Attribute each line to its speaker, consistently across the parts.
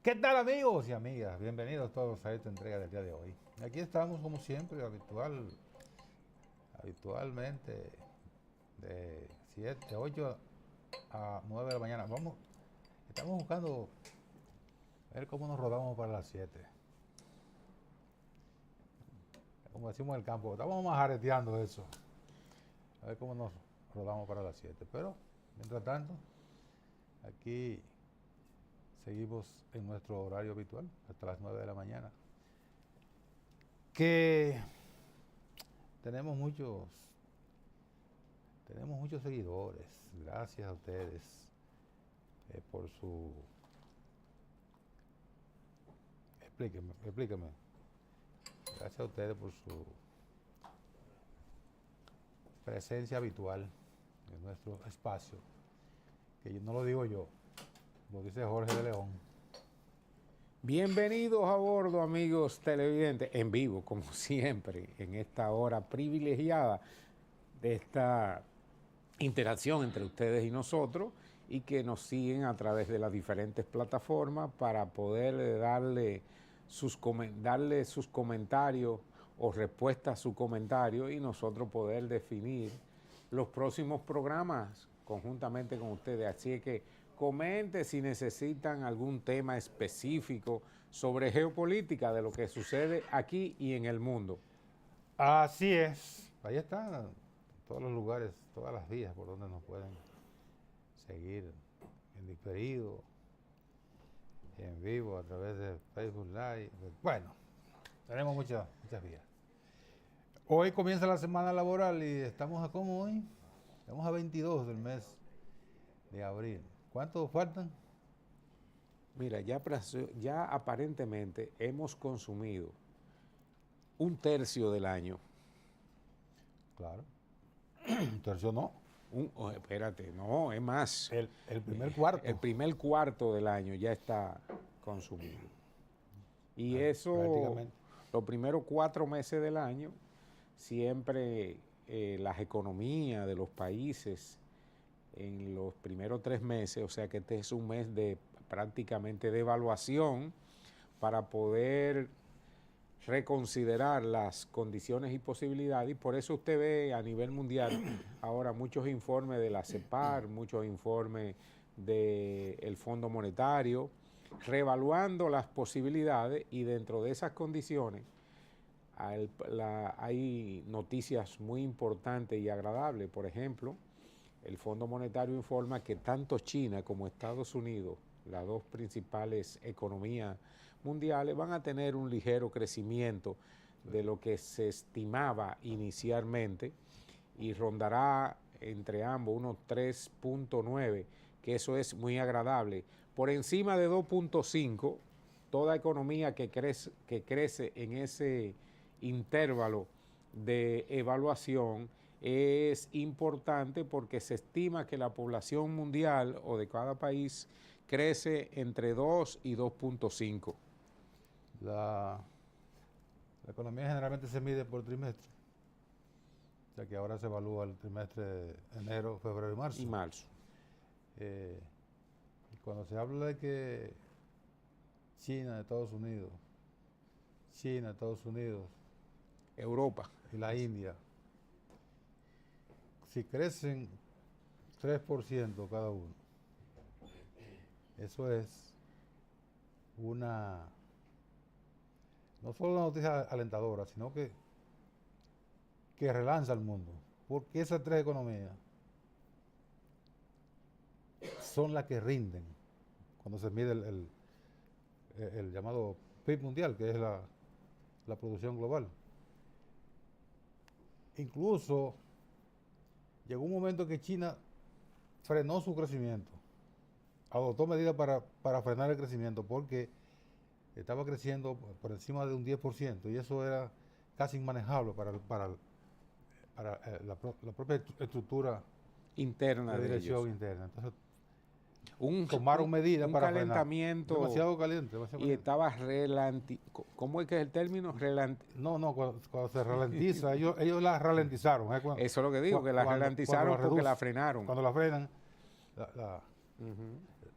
Speaker 1: ¿Qué tal, amigos y amigas? Bienvenidos todos a esta entrega del día de hoy. Aquí estamos como siempre, habitualmente de 8 a 9 de la mañana. Estamos buscando ver cómo nos rodamos para las 7. Como decimos en el campo, estamos majareteando eso. A ver cómo nos rodamos para las 7. Pero, mientras tanto, aquí seguimos en nuestro horario habitual hasta las 9 de la mañana. Que tenemos muchos seguidores. Gracias a ustedes por su... Explíqueme. Gracias a ustedes por su presencia habitual en nuestro espacio. Que no lo digo yo, lo dice Jorge de León.
Speaker 2: Bienvenidos a bordo, amigos televidentes, en vivo, como siempre, en esta hora privilegiada de esta interacción entre ustedes y nosotros, y que nos siguen a través de las diferentes plataformas para poder darle sus comentarios o respuestas a su comentario y nosotros poder definir los próximos programas conjuntamente con ustedes. Así que comente si necesitan algún tema específico sobre geopolítica de lo que sucede aquí y en el mundo.
Speaker 1: Así es. Ahí están todos los lugares, todas las vías por donde nos pueden seguir en diferido, en vivo, a través de Facebook Live. Bueno, tenemos muchas vías. Hoy comienza la semana laboral y estamos a ¿cómo hoy? Estamos a 22 del mes de abril. ¿Cuántos faltan?
Speaker 2: Mira, ya aparentemente hemos consumido un tercio del año.
Speaker 1: Claro. Un tercio no.
Speaker 2: Espérate, no, es más.
Speaker 1: El primer cuarto.
Speaker 2: El primer cuarto del año ya está consumido. Y eso,
Speaker 1: prácticamente.
Speaker 2: los primeros 4 meses del año, siempre las economías de los países en los primeros 3 meses, o sea que este es un mes de prácticamente de evaluación para poder reconsiderar las condiciones y posibilidades, y por eso usted ve a nivel mundial ahora muchos informes de la CEPAR, muchos informes del Fondo Monetario, reevaluando las posibilidades, y dentro de esas condiciones hay noticias muy importantes y agradables. Por ejemplo, el Fondo Monetario informa que tanto China como Estados Unidos, las dos principales economías mundiales, van a tener un ligero crecimiento de lo que se estimaba inicialmente, y rondará entre ambos unos 3.9, que eso es muy agradable. Por encima de 2.5, toda economía que crece en ese intervalo de evaluación es importante, porque se estima que la población mundial o de cada país crece entre 2 y 2.5.
Speaker 1: La economía generalmente se mide por trimestre, ya que ahora se evalúa el trimestre de enero, febrero y marzo. Y cuando se habla de que China, Estados Unidos,
Speaker 2: Europa
Speaker 1: y la India, si crecen 3% cada uno, eso es no solo una noticia alentadora, sino que relanza al mundo, porque esas tres economías son las que rinden cuando se mide el llamado PIB mundial, que es la producción global. Incluso llegó un momento que China frenó su crecimiento, adoptó medidas para frenar el crecimiento, porque estaba creciendo por encima de un 10%, y eso era casi inmanejable para la propia estructura
Speaker 2: interna
Speaker 1: de dirección
Speaker 2: ellos.
Speaker 1: interna. Entonces, tomaron medidas para
Speaker 2: calentamiento
Speaker 1: frenar. Demasiado caliente.
Speaker 2: Y estaba ¿cómo es que es el término?
Speaker 1: No, cuando se ralentiza, ellos la ralentizaron.
Speaker 2: Eso es lo que digo, que la ralentizaron porque la frenaron.
Speaker 1: Cuando la frenan,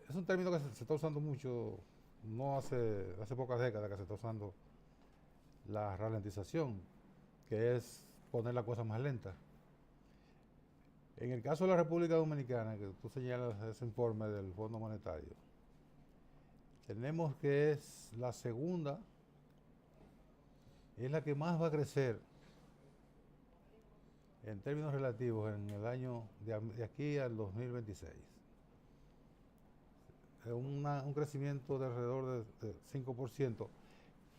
Speaker 1: es un término que se está usando mucho no hace pocas décadas que se está usando la ralentización, que es poner la cosa más lenta. En el caso de la República Dominicana, que tú señalas ese informe del Fondo Monetario, tenemos que es la segunda, es la que más va a crecer en términos relativos en el año de aquí al 2026. Es un crecimiento de alrededor de 5%,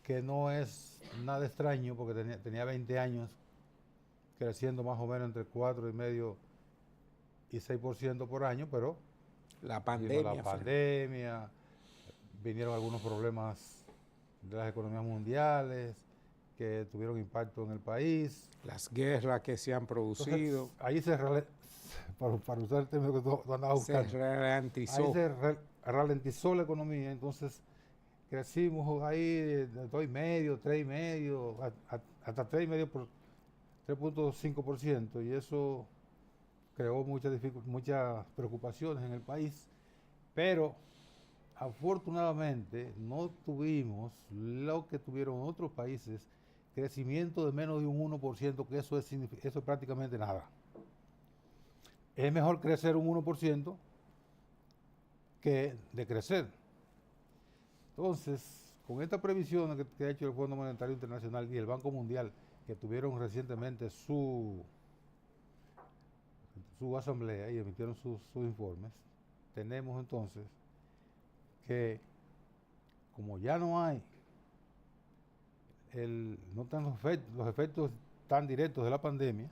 Speaker 1: que no es nada extraño porque tenía 20 años creciendo más o menos entre 4,5% y 6% por año, pero
Speaker 2: La
Speaker 1: vino la
Speaker 2: pandemia.
Speaker 1: pandemia, vinieron algunos problemas de las economías mundiales que tuvieron impacto en el país.
Speaker 2: Las guerras que se han producido.
Speaker 1: Entonces, ahí para usar el término que tú andabas buscando,
Speaker 2: Se ralentizó.
Speaker 1: ahí se ralentizó la economía, entonces crecimos ahí de 2,5%, 3,5%, hasta 3,5%, 3,5%, y eso creó muchas preocupaciones en el país, pero afortunadamente no tuvimos lo que tuvieron otros países, crecimiento de menos de un 1%, que eso es prácticamente nada. Es mejor crecer un 1% que decrecer. Entonces, con esta previsión que ha hecho el Fondo Monetario Internacional y el Banco Mundial, que tuvieron recientemente su asamblea y emitieron sus informes, tenemos entonces que, como ya no hay no están los efectos tan directos de la pandemia,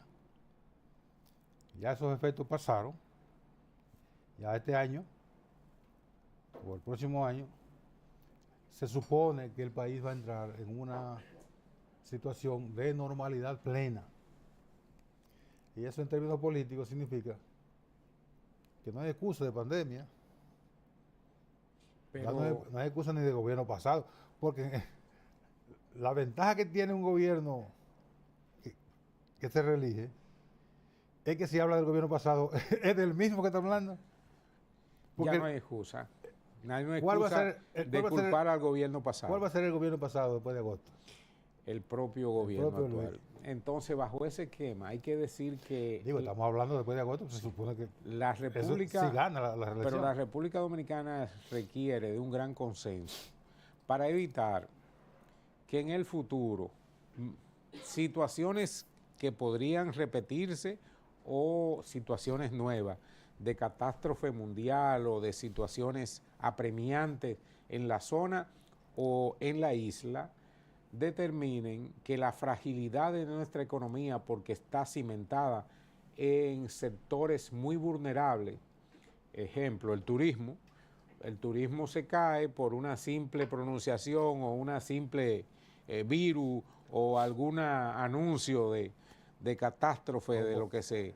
Speaker 1: ya esos efectos pasaron, ya este año o el próximo año se supone que el país va a entrar en una situación de normalidad plena. Y eso en términos políticos significa que no hay excusa de pandemia,
Speaker 2: Pero
Speaker 1: no hay excusa ni de gobierno pasado, porque la ventaja que tiene un gobierno que se reelige es que si habla del gobierno pasado es del mismo que está hablando.
Speaker 2: ya no hay excusa. No hay
Speaker 1: ¿cuál va a
Speaker 2: excusa
Speaker 1: ser
Speaker 2: de culpar al gobierno pasado.
Speaker 1: ¿Cuál va a ser el gobierno pasado después de agosto?
Speaker 2: El propio gobierno
Speaker 1: propio
Speaker 2: actual. Entonces, bajo ese esquema, hay que decir que...
Speaker 1: Estamos hablando después de agosto, pues se supone que
Speaker 2: la República,
Speaker 1: sí gana la reelección.
Speaker 2: pero la República Dominicana requiere de un gran consenso para evitar que en el futuro situaciones que podrían repetirse o situaciones nuevas de catástrofe mundial o de situaciones apremiantes en la zona o en la isla determinen que la fragilidad de nuestra economía, porque está cimentada en sectores muy vulnerables, ejemplo, el turismo se cae por una simple pronunciación o una simple virus o algún anuncio de catástrofe de lo que se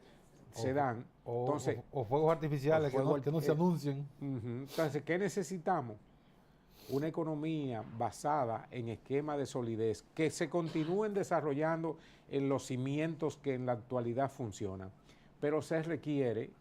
Speaker 2: dan. Entonces,
Speaker 1: o fuegos artificiales que no se anuncien.
Speaker 2: Entonces, ¿qué necesitamos? Una economía basada en esquemas de solidez que se continúen desarrollando en los cimientos que en la actualidad funcionan, pero se requiere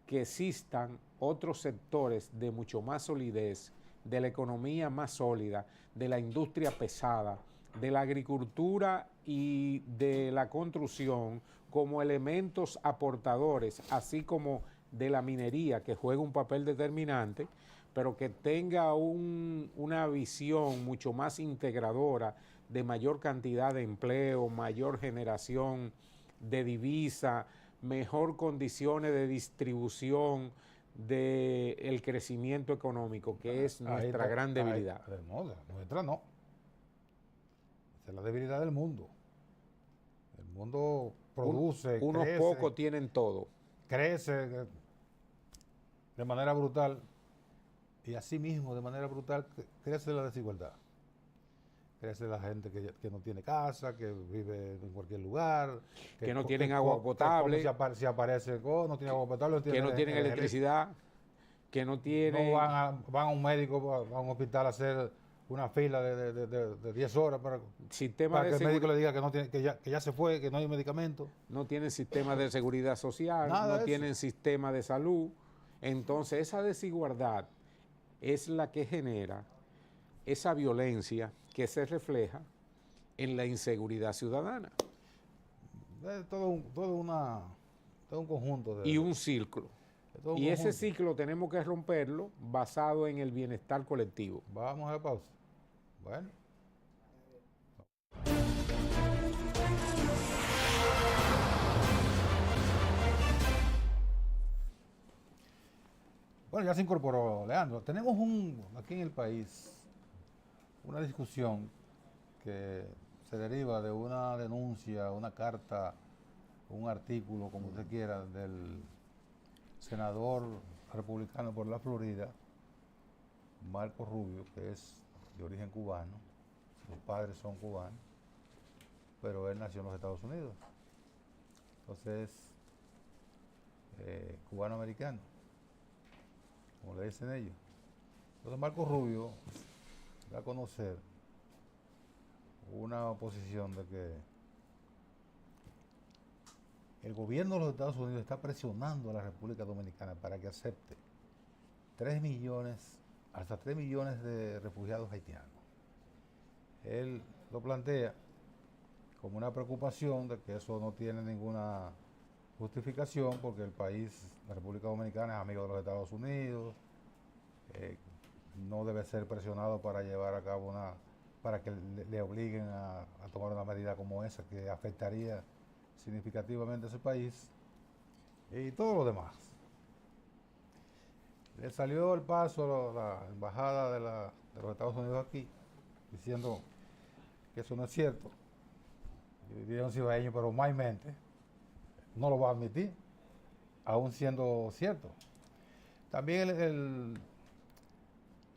Speaker 2: que existan otros sectores de mucho más solidez, de la economía más sólida, de la industria pesada, de la agricultura y de la construcción como elementos aportadores, así como de la minería, que juega un papel determinante, pero que tenga una visión mucho más integradora de mayor cantidad de empleo, mayor generación de divisa, mejor condiciones de distribución del crecimiento económico, que es nuestra gran debilidad.
Speaker 1: No, nuestra no. Esa es la debilidad del mundo. El mundo produce,
Speaker 2: unos
Speaker 1: crece,
Speaker 2: pocos tienen todo.
Speaker 1: Crece de manera brutal. Y así mismo, de manera brutal, crece la desigualdad. Crece la gente que no tiene casa, que vive en cualquier lugar.
Speaker 2: Que no tienen agua potable.
Speaker 1: Si aparece, no tiene agua potable.
Speaker 2: Que no tienen electricidad. Que no tienen...
Speaker 1: No van a un médico, a un hospital a hacer una fila de 10 horas para que el médico le diga que ya se fue, que no hay medicamento.
Speaker 2: No tienen sistema de seguridad social, no tienen sistema de salud. Entonces, esa desigualdad es la que genera esa violencia que se refleja en la inseguridad ciudadana.
Speaker 1: Es todo un conjunto de...
Speaker 2: Y un ciclo. Y ese ciclo tenemos que romperlo basado en el bienestar colectivo.
Speaker 1: Vamos a la pausa. Bueno. Bueno, ya se incorporó Leandro. Tenemos aquí en el país una discusión que se deriva de una denuncia, una carta, un artículo, como usted quiera, del senador republicano por la Florida, Marco Rubio, que es de origen cubano. Sus padres son cubanos, pero él nació en los Estados Unidos. Entonces, cubano-americano, como le dicen ellos. Entonces Marco Rubio da a conocer una posición de que el gobierno de los Estados Unidos está presionando a la República Dominicana para que acepte 3 millones, hasta 3 millones de refugiados haitianos. Él lo plantea como una preocupación de que eso no tiene ninguna justificación porque el país, la República Dominicana, es amigo de los Estados Unidos, no debe ser presionado para llevar a cabo para que le obliguen a tomar una medida como esa que afectaría significativamente a ese país y todo lo demás. Le salió el paso a la embajada de los Estados Unidos aquí diciendo que eso no es cierto. Yo diría un cibaeño, pero mayormente no lo va a admitir, aún siendo cierto. También el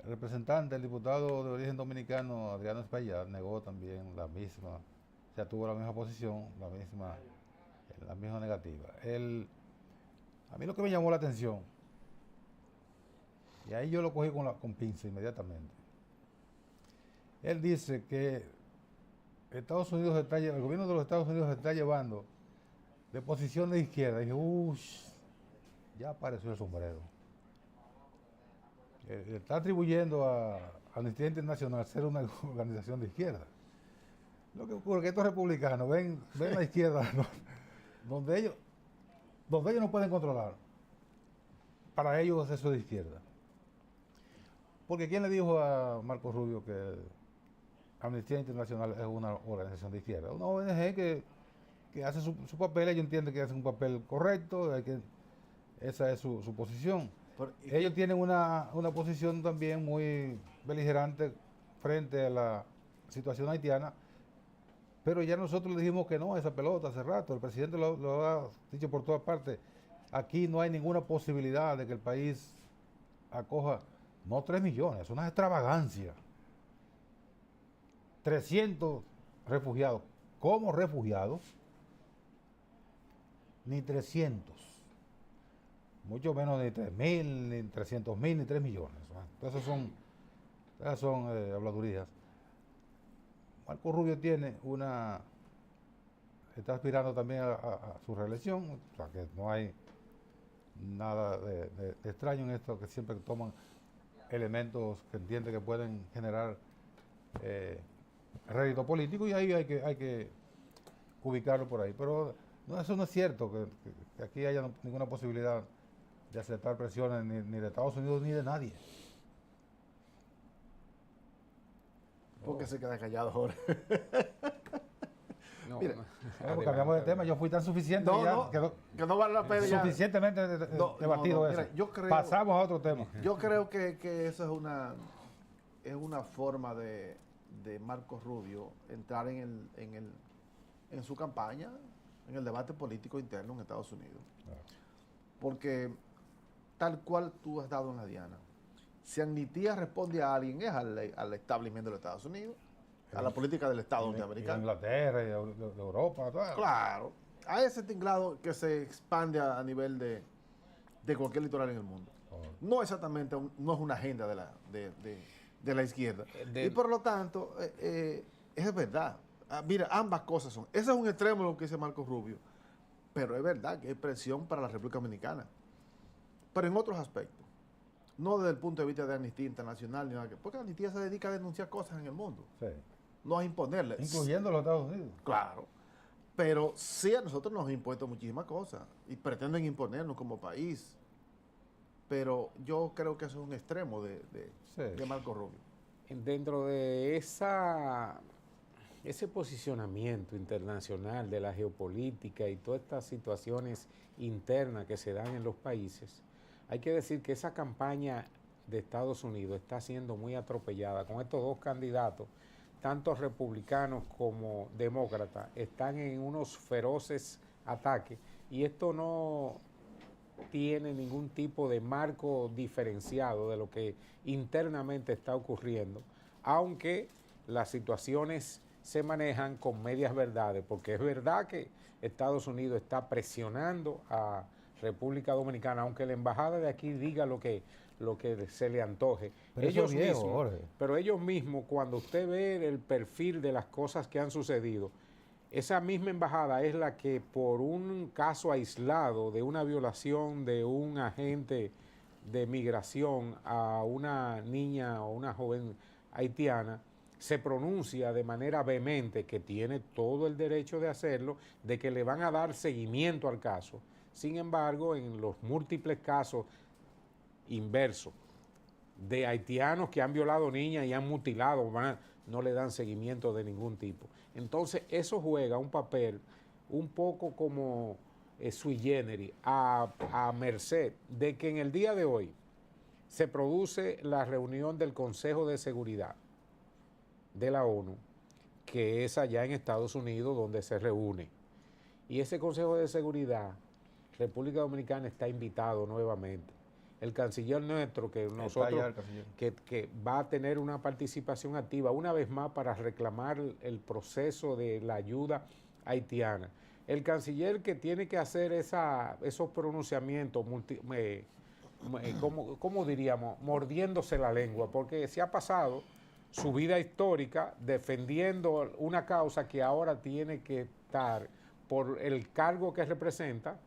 Speaker 1: representante, el diputado de origen dominicano, Adriano Espaillat, negó también la misma, o sea, tuvo la misma posición, la misma negativa. A mí lo que me llamó la atención, y ahí yo lo cogí con pinza inmediatamente, él dice que el gobierno de los Estados Unidos se está llevando de posición de izquierda. Y dije, ya apareció el sombrero. Está atribuyendo a Amnistía Internacional ser una organización de izquierda. Lo que ocurre es que estos republicanos ven la izquierda donde ellos no pueden controlar. Para ellos eso es de izquierda. Porque ¿quién le dijo a Marco Rubio que Amnistía Internacional es una organización de izquierda? Una ONG que hace su papel, ellos entienden que hace un papel correcto, esa es su posición. Ellos tienen una posición también muy beligerante frente a la situación haitiana, pero ya nosotros le dijimos que no a esa pelota hace rato, el presidente lo ha dicho por todas partes. Aquí no hay ninguna posibilidad de que el país acoja, no 3 millones, es una extravagancia. 300 refugiados, como refugiados, ni 300, mucho menos ni 3.000, ni 300.000, ni 3 millones. Esas son habladurías. Marco Rubio está aspirando también a su reelección, o sea que no hay nada de extraño en esto, que siempre toman elementos que entienden que pueden generar rédito político y ahí hay que ubicarlo por ahí. Pero no, eso no es cierto, que aquí haya ninguna posibilidad de aceptar presiones ni de Estados Unidos ni de nadie.
Speaker 3: ¿Por qué se queda callado ahora?
Speaker 2: No,
Speaker 3: Mira,
Speaker 1: Cambiamos de tema, yo fui tan suficiente
Speaker 3: que no vale la pena ya.
Speaker 1: Suficientemente debatido eso.
Speaker 3: Mira,
Speaker 1: pasamos a otro tema.
Speaker 3: Yo creo que eso es una forma de Marco Rubio entrar en su campaña, en el debate político interno en Estados Unidos. Porque tal cual tú has dado en la diana, si Amnistía responde a alguien es al establishment de los Estados Unidos, a la política del Estado norteamericano.
Speaker 1: De Inglaterra y de Europa. Todo.
Speaker 3: Claro, a ese tinglado que se expande a nivel de cualquier litoral en el mundo. No exactamente, no es una agenda de la izquierda. Y por lo tanto, es verdad. Mira, ambas cosas son. Ese es un extremo de lo que dice Marco Rubio. Pero es verdad que hay presión para la República Dominicana. Pero en otros aspectos. No desde el punto de vista de Amnistía Internacional, ni nada porque Amnistía se dedica a denunciar cosas en el mundo,
Speaker 1: Sí.
Speaker 3: no a imponerles.
Speaker 1: Incluyendo los Estados Unidos.
Speaker 3: Claro. Pero sí a nosotros nos han impuesto muchísimas cosas y pretenden imponernos como país. Pero yo creo que eso es un extremo de Marco Rubio.
Speaker 2: Dentro de ese posicionamiento internacional de la geopolítica y todas estas situaciones internas que se dan en los países, hay que decir que esa campaña de Estados Unidos está siendo muy atropellada con estos dos candidatos, tanto republicanos como demócratas, están en unos feroces ataques y esto no tiene ningún tipo de marco diferenciado de lo que internamente está ocurriendo, aunque las situaciones se manejan con medias verdades, porque es verdad que Estados Unidos está presionando a República Dominicana, aunque la embajada de aquí diga lo que se le antoje.
Speaker 1: Pero
Speaker 2: ellos mismos, cuando usted ve el perfil de las cosas que han sucedido, esa misma embajada es la que por un caso aislado de una violación de un agente de migración a una niña o una joven haitiana, se pronuncia de manera vehemente, que tiene todo el derecho de hacerlo, de que le van a dar seguimiento al caso. Sin embargo, en los múltiples casos inversos de haitianos que han violado niñas y han mutilado, no le dan seguimiento de ningún tipo. Entonces, eso juega un papel un poco como sui generis, a merced de que en el día de hoy se produce la reunión del Consejo de Seguridad de la ONU, que es allá en Estados Unidos donde se reúne. Y ese Consejo de Seguridad, República Dominicana está invitado nuevamente. El canciller nuestro, que nosotros, que va a tener una participación activa una vez más para reclamar el proceso de la ayuda haitiana. El canciller que tiene que hacer esos pronunciamientos, ¿cómo diríamos? Mordiéndose la lengua, porque se ha pasado su vida histórica defendiendo una causa que ahora tiene que estar por el cargo que representa,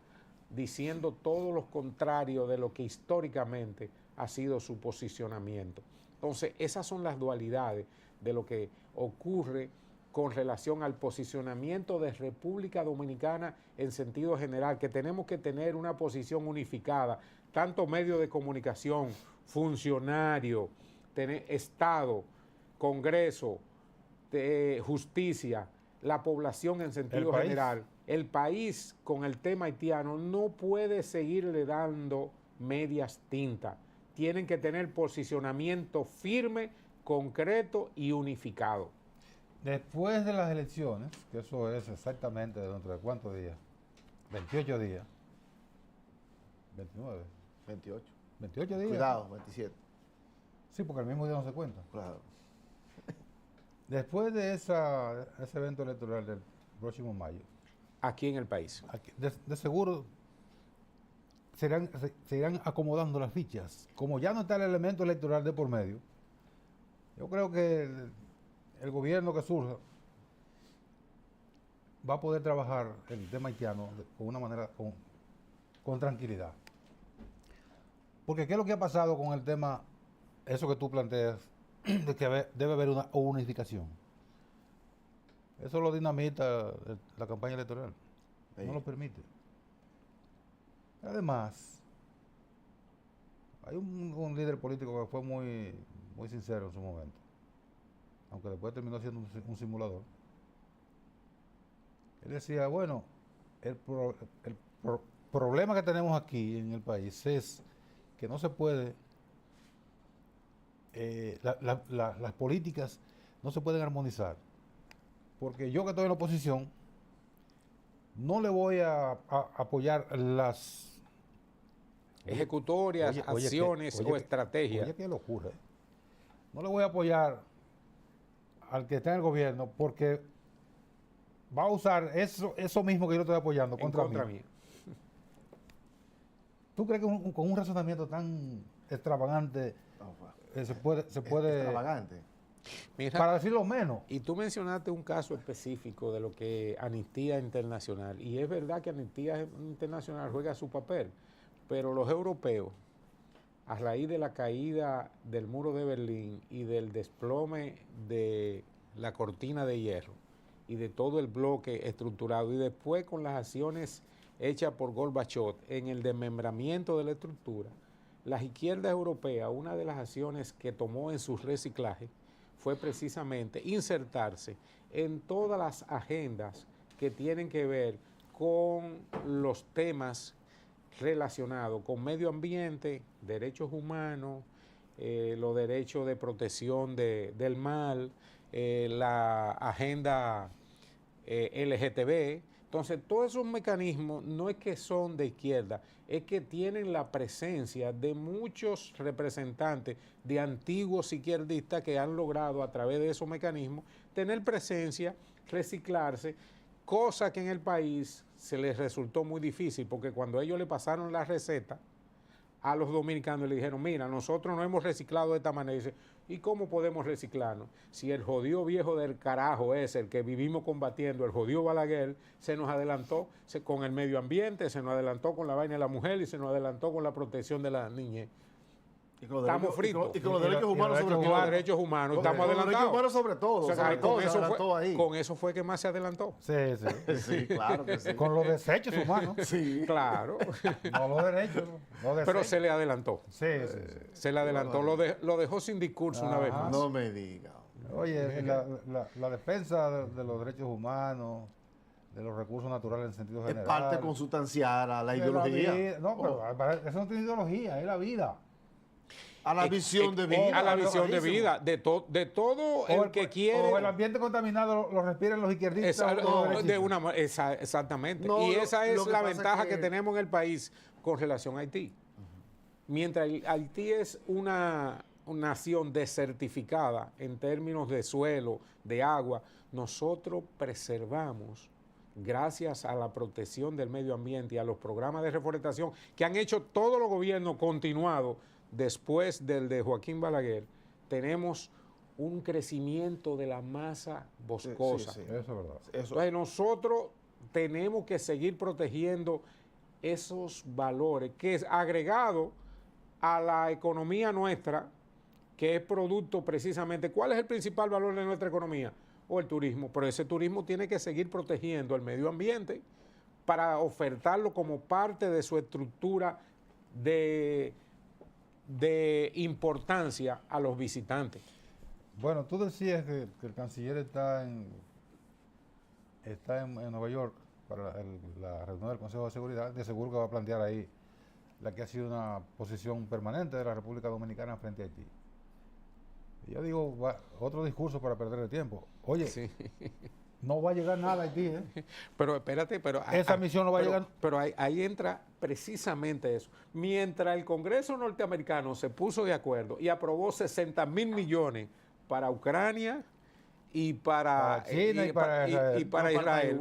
Speaker 2: diciendo todo lo contrario de lo que históricamente ha sido su posicionamiento. Entonces, esas son las dualidades de lo que ocurre con relación al posicionamiento de República Dominicana en sentido general, que tenemos que tener una posición unificada, tanto medios de comunicación, funcionarios, Estado, Congreso, justicia, la población en sentido general. El país con el tema haitiano no puede seguirle dando medias tintas. Tienen que tener posicionamiento firme, concreto y unificado.
Speaker 1: Después de las elecciones, que eso es exactamente dentro de cuántos días, 28 días, 29,
Speaker 3: 28.
Speaker 1: 28 días.
Speaker 3: Cuidado, 27.
Speaker 1: Sí, porque el mismo día no se cuenta.
Speaker 3: Claro.
Speaker 1: Después de ese evento electoral del próximo mayo,
Speaker 2: aquí en el país,
Speaker 1: de seguro se irán acomodando las fichas. Como ya no está el elemento electoral de por medio, yo creo que el gobierno que surja va a poder trabajar el tema haitiano con una manera, con tranquilidad. Porque ¿qué es lo que ha pasado con el tema, eso que tú planteas, de que debe haber una unificación? Eso lo dinamita la campaña electoral. Sí. No lo permite. Además, hay un líder político que fue muy sincero en su momento, aunque después terminó siendo un simulador. Él decía, bueno, el problema que tenemos aquí en el país es que no se puede, las políticas no se pueden armonizar. Porque yo que estoy en la oposición, no le voy a apoyar las
Speaker 2: ejecutorias, acciones o estrategias.
Speaker 1: Oye, qué locura. No le voy a apoyar al que está en el gobierno porque va a usar eso mismo que yo estoy apoyando contra mí. ¿Tú crees que con un razonamiento tan extravagante se puede
Speaker 3: extravagante?
Speaker 2: Mira,
Speaker 1: para decirlo menos?
Speaker 2: Y tú mencionaste un caso específico de lo que Amnistía Internacional, y es verdad que Amnistía Internacional juega su papel, pero los europeos a raíz de la caída del muro de Berlín y del desplome de la cortina de hierro y de todo el bloque estructurado, y después con las acciones hechas por Gorbachev en el desmembramiento de la estructura, las izquierdas europeas, una de las acciones que tomó en su reciclaje fue precisamente insertarse en todas las agendas que tienen que ver con los temas relacionados con medio ambiente, derechos humanos, los derechos de protección del mar, la agenda LGTB. Entonces, todos esos mecanismos no es que son de izquierda, es que tienen la presencia de muchos representantes de antiguos izquierdistas que han logrado a través de esos mecanismos tener presencia, reciclarse, cosa que en el país se les resultó muy difícil, porque cuando ellos le pasaron la receta a los dominicanos y le dijeron, mira, nosotros no hemos reciclado de esta manera, y dice, ¿y cómo podemos reciclarnos? Si el jodido viejo del carajo es el que vivimos combatiendo, el jodido Balaguer, se nos adelantó con el medio ambiente, se nos adelantó con la vaina de la mujer y se nos adelantó con la protección de la niñez. Estamos fritos.
Speaker 3: Y con los derechos humanos sobre todo.
Speaker 2: Con los derechos humanos, estamos adelantados. Con los derechos humanos
Speaker 3: sobre todo.
Speaker 2: O sea, con eso fue que más se adelantó.
Speaker 1: Sí, sí.
Speaker 3: Sí, claro que sí.
Speaker 1: Con los desechos humanos.
Speaker 2: Sí. Claro.
Speaker 1: No los derechos, los desechos.
Speaker 2: Pero se le adelantó.
Speaker 1: Sí, sí, sí.
Speaker 2: Se le adelantó. Lo dejó sin discurso una vez más.
Speaker 3: No me diga.
Speaker 1: Oye, la defensa de los derechos humanos, de los recursos naturales en sentido general.
Speaker 3: Es parte consustancial a la ideología.
Speaker 1: No, pero eso no tiene ideología, es la vida.
Speaker 3: A la visión de vida.
Speaker 2: A la visión de vida, de todo el que quiere.
Speaker 1: O el ambiente contaminado lo respiran los izquierdistas.
Speaker 2: Exactamente.
Speaker 3: No,
Speaker 2: y esa es la ventaja
Speaker 3: es
Speaker 2: que tenemos en el país con relación a Haití. Mientras Haití es una nación desertificada en términos de suelo, de agua, nosotros preservamos, gracias a la protección del medio ambiente y a los programas de reforestación que han hecho todos los gobiernos continuados después del de Joaquín Balaguer, tenemos un crecimiento de la masa boscosa.
Speaker 3: Sí,
Speaker 1: eso es verdad.
Speaker 2: Entonces nosotros tenemos que seguir protegiendo esos valores que es agregado a la economía nuestra, que es producto precisamente. ¿Cuál es el principal valor de nuestra economía? O el turismo. Pero ese turismo tiene que seguir protegiendo el medio ambiente para ofertarlo como parte de su estructura de importancia a los visitantes.
Speaker 1: Bueno, tú decías que el canciller está en Nueva York para la reunión del Consejo de Seguridad. De seguro que va a plantear ahí la que ha sido una posición permanente de la República Dominicana frente a Haití. Y yo digo, otro discurso para perder el tiempo. Oye, sí. No va a llegar nada a Haití, ¿eh?
Speaker 2: Pero espérate,
Speaker 1: esa misión no va a llegar.
Speaker 2: Pero ahí entra precisamente eso. Mientras el Congreso norteamericano se puso de acuerdo y aprobó 60,000 millones para Ucrania y para
Speaker 1: China y para
Speaker 2: Israel.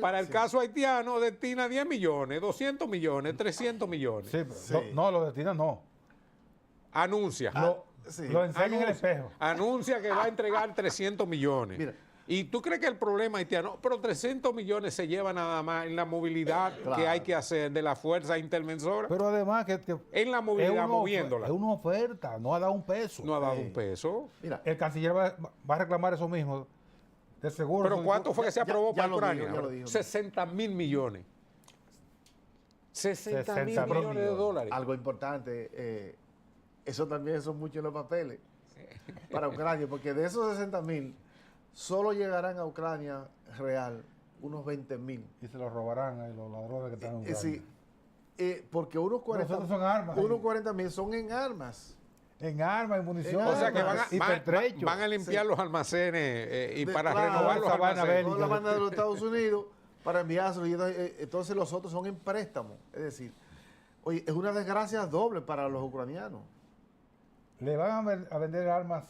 Speaker 2: Para el caso haitiano destina 10 millones, 200 millones, 300 millones.
Speaker 1: Sí. No, lo destina no.
Speaker 2: Anuncia.
Speaker 1: Lo enseña en el espejo.
Speaker 2: Anuncia que va a entregar 300 millones.
Speaker 3: Mira.
Speaker 2: Y tú crees que el problema haitiano, pero 300 millones se lleva nada más en la movilidad que hay que hacer de la fuerza interventora.
Speaker 1: Pero además que
Speaker 2: en la movilidad moviéndola.
Speaker 1: Es una oferta, no ha dado un peso.
Speaker 2: No ha dado un peso.
Speaker 1: Mira, el canciller va a reclamar eso mismo, de seguro.
Speaker 2: Pero ¿cuánto fue que se aprobó para Ucrania? 60,000 millones. 60,000 millones de dólares.
Speaker 3: Algo importante, eso también son muchos en los papeles para Ucrania, porque de esos 60,000 solo llegarán a Ucrania real unos 20,000.
Speaker 1: Y se los robarán a los ladrones que están en Ucrania.
Speaker 3: Sí, porque unos 40,000 son en armas.
Speaker 1: En armas, en munición.
Speaker 2: O sea que van a limpiar los almacenes y para renovar los almacenes.
Speaker 3: Con la banda de los Estados Unidos para enviárselos. Entonces los otros son en préstamo. Es decir, oye, es una desgracia doble para los ucranianos.
Speaker 1: Le van a vender armas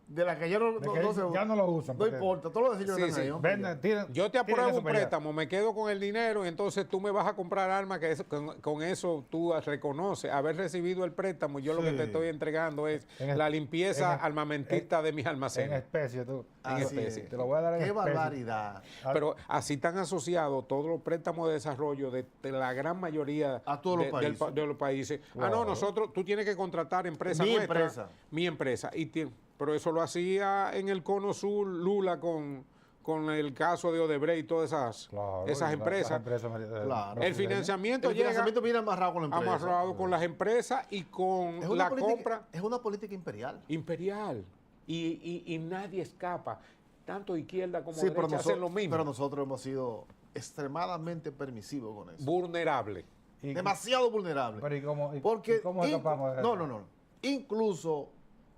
Speaker 3: de la que ya no,
Speaker 1: De
Speaker 3: no,
Speaker 1: que
Speaker 3: no se
Speaker 1: ya no lo usan.
Speaker 3: No
Speaker 1: porque
Speaker 3: importa, todos los desechos
Speaker 2: Sí,
Speaker 3: que están
Speaker 2: sí.
Speaker 3: ahí. hombre,
Speaker 1: venden, tiran-
Speaker 2: Yo te
Speaker 1: tiran
Speaker 2: apruebo
Speaker 1: eso
Speaker 2: un
Speaker 1: para allá.
Speaker 2: préstamo, me quedo con el dinero y entonces tú me vas a comprar armas que con eso tú reconoces haber recibido el préstamo. Yo lo que te
Speaker 3: Sí.
Speaker 2: estoy entregando es
Speaker 1: En
Speaker 2: la limpieza
Speaker 1: en
Speaker 2: armamentista de mis
Speaker 1: En
Speaker 2: almacenes.
Speaker 1: especie, tú.
Speaker 3: Así
Speaker 2: especie.
Speaker 3: es.
Speaker 1: Te lo voy a dar en
Speaker 3: Qué
Speaker 1: especie.
Speaker 3: barbaridad.
Speaker 2: Pero así están asociados todos los préstamos de desarrollo de la gran mayoría
Speaker 3: A todos los países.
Speaker 2: de los países. Ah,
Speaker 1: Claro.
Speaker 2: no, nosotros, tú tienes que contratar empresa
Speaker 3: Mi
Speaker 2: nuestra.
Speaker 3: empresa.
Speaker 2: Mi empresa. Pero eso lo hacía en el Cono Sur Lula con el caso de Odebrecht y todas
Speaker 1: Claro,
Speaker 2: esas
Speaker 1: las
Speaker 2: empresas.
Speaker 1: empresas
Speaker 3: Claro.
Speaker 2: El
Speaker 1: brasileñas.
Speaker 2: financiamiento
Speaker 3: El
Speaker 2: llega
Speaker 3: financiamiento viene amarrado con la empresa.
Speaker 2: amarrado con las empresas y con
Speaker 3: Es una
Speaker 2: la
Speaker 3: política-
Speaker 2: compra
Speaker 3: Es una política imperial.
Speaker 2: imperial. Y nadie escapa. Tanto izquierda como
Speaker 3: Sí, pero,
Speaker 2: derecha hacen lo mismo.
Speaker 3: pero nosotros hemos sido extremadamente permisivos con eso.
Speaker 2: Vulnerable.
Speaker 1: Y-
Speaker 3: Demasiado vulnerables.
Speaker 1: Pero ¿y cómo,
Speaker 3: Porque
Speaker 1: y cómo escapamos de
Speaker 3: no,
Speaker 1: eso?
Speaker 3: no, no. Incluso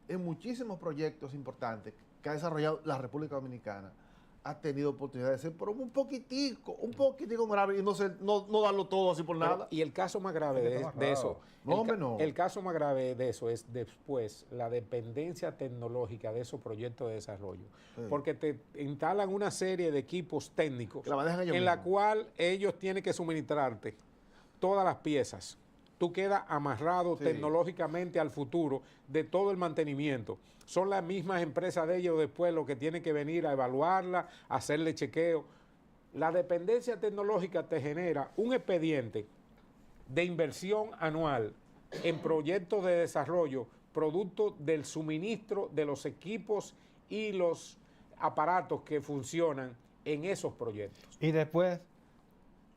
Speaker 3: en muchísimos proyectos importantes que ha desarrollado la República Dominicana, ha tenido oportunidad de ser, pero un poquitico grave y no darlo todo así por
Speaker 2: Pero-
Speaker 3: nada.
Speaker 2: y el caso más grave
Speaker 1: Es que está
Speaker 2: de
Speaker 1: amarrado.
Speaker 2: eso,
Speaker 3: No, hombre, no.
Speaker 2: el caso más grave de eso es después la dependencia tecnológica de esos proyectos de desarrollo.
Speaker 3: Sí.
Speaker 2: Porque te instalan una serie de equipos técnicos
Speaker 3: Que la manejan ellos
Speaker 2: en la
Speaker 3: mismos.
Speaker 2: cual ellos tienen que suministrarte todas las piezas. Tú quedas amarrado
Speaker 3: Sí.
Speaker 2: tecnológicamente al futuro de todo el mantenimiento. Son las mismas empresas de ellos después los que tienen que venir a evaluarla, a hacerle chequeo. La dependencia tecnológica te genera un expediente de inversión anual en proyectos de desarrollo, producto del suministro de los equipos y los aparatos que funcionan en esos proyectos.
Speaker 1: Y después,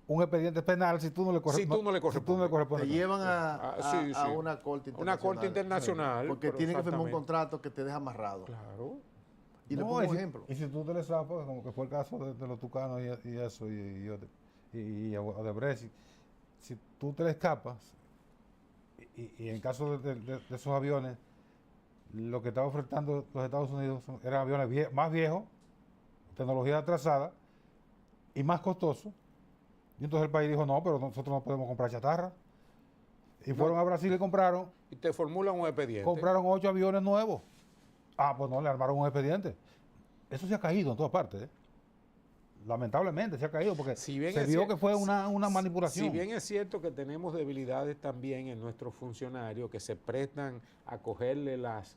Speaker 1: un expediente penal si tú no le
Speaker 2: Si tú no le
Speaker 1: corresponde.
Speaker 3: Te llevan
Speaker 2: Ah,
Speaker 3: a
Speaker 2: sí, sí.
Speaker 3: una corte internacional.
Speaker 2: Una corte internacional.
Speaker 3: Porque
Speaker 2: pero
Speaker 3: tiene que firmar un
Speaker 2: exactamente.
Speaker 3: contrato que te deja amarrado.
Speaker 2: Claro.
Speaker 3: Y le
Speaker 1: No,
Speaker 3: pongo un
Speaker 1: si-
Speaker 3: ejemplo.
Speaker 1: Y si tú te le zapas, como que fue el caso de los tucanos y eso, y Odebrecht, si tú te le escapas, y en caso de esos aviones, lo que estaba ofertando los Estados Unidos eran aviones más viejos, tecnología atrasada y más costosos. Y entonces el país dijo, no, pero nosotros no podemos comprar chatarra. Y fueron a Brasil y compraron
Speaker 2: Y te formulan un expediente.
Speaker 1: 8 aviones nuevos. Ah, pues no, le armaron un expediente. Eso se ha caído en todas partes. ¿Eh? Lamentablemente se ha caído porque
Speaker 2: Si bien
Speaker 1: se
Speaker 2: es
Speaker 1: vio
Speaker 2: cier-
Speaker 1: que fue una manipulación.
Speaker 2: Si bien es cierto que tenemos debilidades también en nuestros funcionarios que se prestan a cogerle las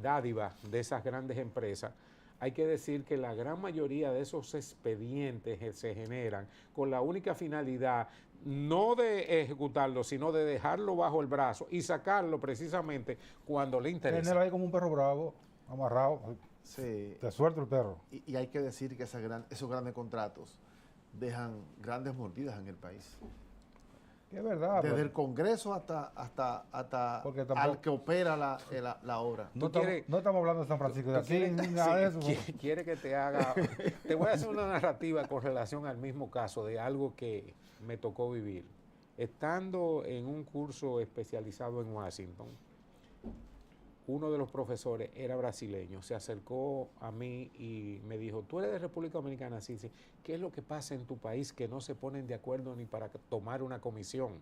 Speaker 2: dádivas de esas grandes empresas, hay que decir que la gran mayoría de esos expedientes que se generan con la única finalidad no de ejecutarlo, sino de dejarlo bajo el brazo y sacarlo precisamente cuando le interesa.
Speaker 1: Tenerlo ahí como un perro bravo, amarrado,
Speaker 3: Sí.
Speaker 1: te suelta el perro.
Speaker 3: Y hay que decir que esos grandes contratos dejan grandes mordidas en el país.
Speaker 1: Que es verdad.
Speaker 3: Desde
Speaker 1: pero
Speaker 3: el Congreso hasta
Speaker 1: Porque tampoco-
Speaker 3: al que opera la obra.
Speaker 1: no,
Speaker 2: tú
Speaker 1: estamos,
Speaker 2: quieres-
Speaker 1: no estamos hablando de San Francisco de
Speaker 2: ¿Tú
Speaker 1: aquí,
Speaker 2: quieres-
Speaker 1: ni nada de eso.
Speaker 2: quiere que te haga... Te voy a hacer una narrativa con relación al mismo caso de algo que me tocó vivir. Estando en un curso especializado en Washington, uno de los profesores era brasileño, se acercó a mí y me dijo, ¿tú eres de República Dominicana? Sí, sí. ¿Qué es lo que pasa en tu país que no se ponen de acuerdo ni para tomar una comisión?